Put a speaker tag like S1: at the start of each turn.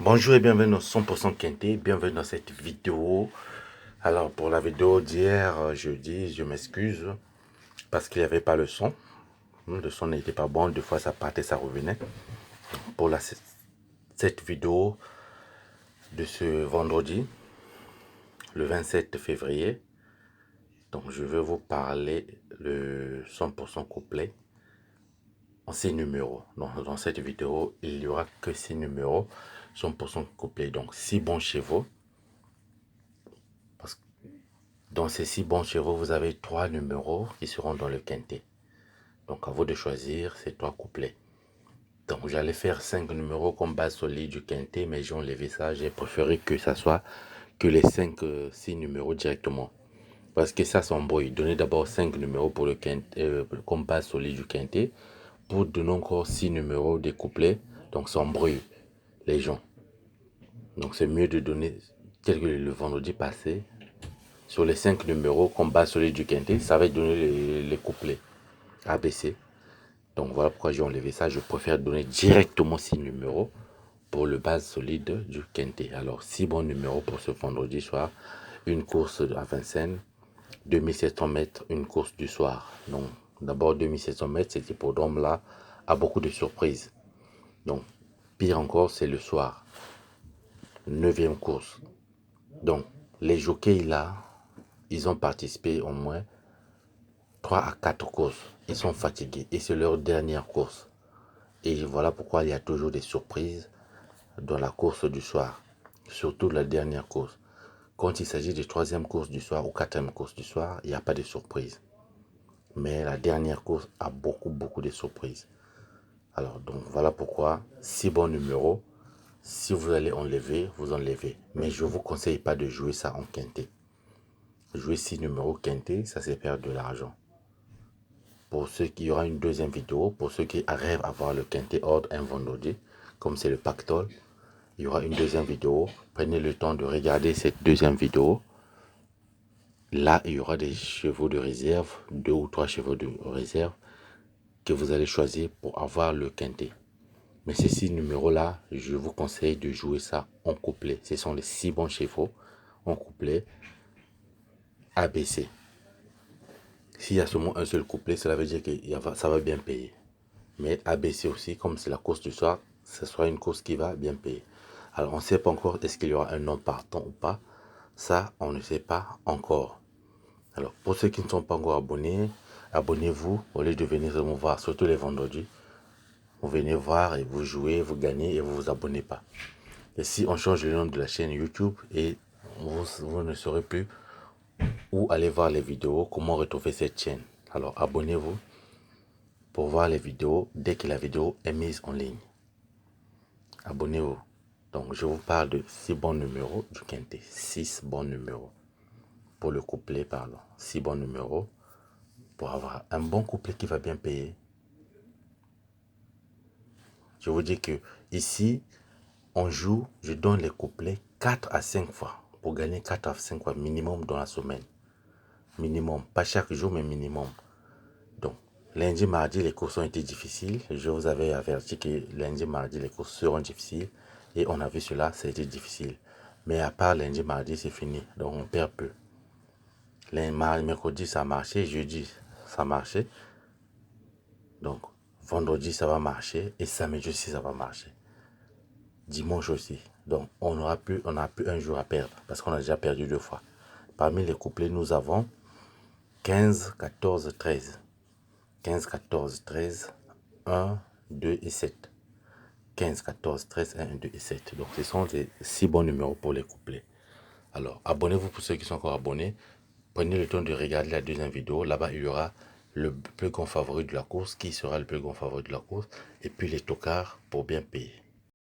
S1: Bonjour et bienvenue dans 100% Quinté, bienvenue dans cette vidéo. Alors pour la vidéo d'hier, jeudi, je m'excuse parce qu'il n'y avait pas le son. Le son n'était pas bon, deux fois ça partait, ça revenait. Pour cette vidéo de ce vendredi, le 27 février, donc je vais vous parler le 100% couplet en 6 numéros. Donc dans cette vidéo, il n'y aura que 6 numéros, 100% couplet, donc 6 bons chevaux. Dans ces 6 bons chevaux, vous avez 3 numéros qui seront dans le quintet. Donc à vous de choisir ces 3 couplets. Donc j'allais faire 5 numéros comme base solide du quintet, mais j'ai enlevé ça. J'ai préféré que ça soit que les 6 numéros directement. Parce que ça s'embrouille. Donnez d'abord 5 numéros pour le quintet, comme base solide du quintet. Pour donner encore 6 numéros des couplets. Donc ça embrouille les gens. Donc c'est mieux de donner, tel que le vendredi passé, sur les 5 numéros comme base solide du quintet, ça va donner les couplets ABC. Donc voilà pourquoi j'ai enlevé ça. Je préfère donner directement 6 numéros pour le base solide du quintet. Alors 6 bons numéros pour ce vendredi soir. Une course à Vincennes, 2700 mètres, une course du soir. Donc d'abord 2700 mètres, cet hippodrome-là a beaucoup de surprises. Donc pire encore, c'est le soir. 9e course. Donc les jockeys là, ils ont participé au moins 3 à 4 courses. Ils sont fatigués et c'est leur dernière course. Et voilà pourquoi il y a toujours des surprises dans la course du soir. Surtout la dernière course. Quand il s'agit de 3e course du soir ou 4e course du soir, il n'y a pas de surprise. Mais la dernière course a beaucoup de surprises. Alors donc voilà pourquoi 6 bons numéros. Si vous allez enlever, vous enlevez. Mais je ne vous conseille pas de jouer ça en quintet. Jouer 6 numéros quintet, ça c'est perdre de l'argent. Pour ceux qui y aura une deuxième vidéo, pour ceux qui rêvent à voir le quintet ordre un vendredi, comme c'est le pactole, il y aura une deuxième vidéo. Prenez le temps de regarder cette deuxième vidéo. Là, il y aura des chevaux de réserve, 2 ou 3 chevaux de réserve que vous allez choisir pour avoir le quintet. Mais ces 6 numéros-là, je vous conseille de jouer ça en couplet. Ce sont les 6 bons chevaux en couplet ABC. S'il y a seulement un seul couplet, cela veut dire que ça va bien payer. Mais ABC aussi, comme c'est la course du soir, ce sera une course qui va bien payer. Alors on ne sait pas encore est-ce qu'il y aura un nom partant ou pas. Ça, on ne sait pas encore. Alors pour ceux qui ne sont pas encore abonnés, abonnez-vous au lieu de venir me voir, surtout les vendredis. Vous venez voir et vous jouez, vous gagnez et vous vous abonnez pas. Et si on change le nom de la chaîne YouTube et vous ne saurez plus où aller voir les vidéos, comment retrouver cette chaîne. Alors abonnez-vous pour voir les vidéos dès que la vidéo est mise en ligne. Abonnez-vous. Donc je vous parle de 6 bons numéros du quintet. 6 bons numéros. Pour le couplet, pardon. 6 bons numéros pour avoir un bon couplet qui va bien payer. Je vous dis que ici, on joue, je donne les couplets 4 à 5 fois pour gagner 4 à 5 fois minimum dans la semaine. Minimum, pas chaque jour, mais minimum. Donc, lundi, mardi, les courses ont été difficiles. Je vous avais averti que lundi, mardi, les courses seront difficiles. Et on a vu cela, ça a été difficile. Mais à part lundi, mardi, c'est fini. Donc, on perd peu. Lundi, mercredi, ça a marché. Jeudi, ça a marché. Donc, vendredi, ça va marcher. Et samedi aussi, ça va marcher. Dimanche aussi. Donc, on n'a plus un jour à perdre. Parce qu'on a déjà perdu 2 fois. Parmi les couplets, nous avons 15, 14, 13. 15, 14, 13, 1, 2 et 7. 15, 14, 13, 1, 2 et 7. Donc, ce sont les 6 bons numéros pour les couplets. Alors, abonnez-vous pour ceux qui sont encore abonnés. Prenez le temps de regarder la deuxième vidéo. Là-bas, il y aura le plus grand favori de la course. Qui sera le plus grand favori de la course? Et puis les tocards pour bien payer.